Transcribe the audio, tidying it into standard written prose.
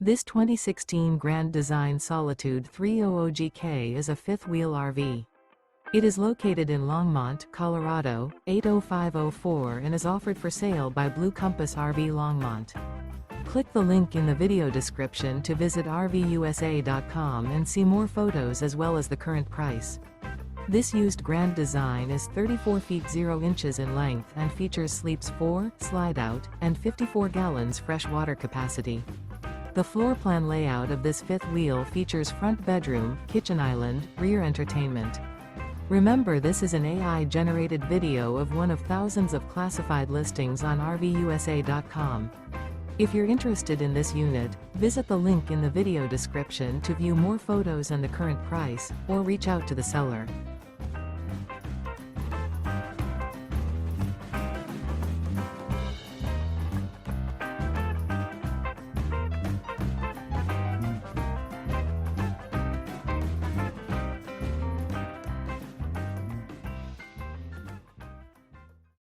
This 2016 Grand Design Solitude 300GK is a fifth-wheel RV. It is located in Longmont, Colorado, 80504 and is offered for sale by Blue Compass RV Longmont. Click the link in the video description to visit RVUSA.com and see more photos as well as the current price. This used Grand Design is 34 feet 0 inches in length and features sleeps 4, Slideout, and 54 gallons fresh water capacity. The floor plan layout of this fifth wheel features front bedroom, kitchen island, rear entertainment. Remember, this is an AI-generated video of one of thousands of classified listings on RVUSA.com. If you're interested in this unit, visit the link in the video description to view more photos and the current price, or reach out to the seller.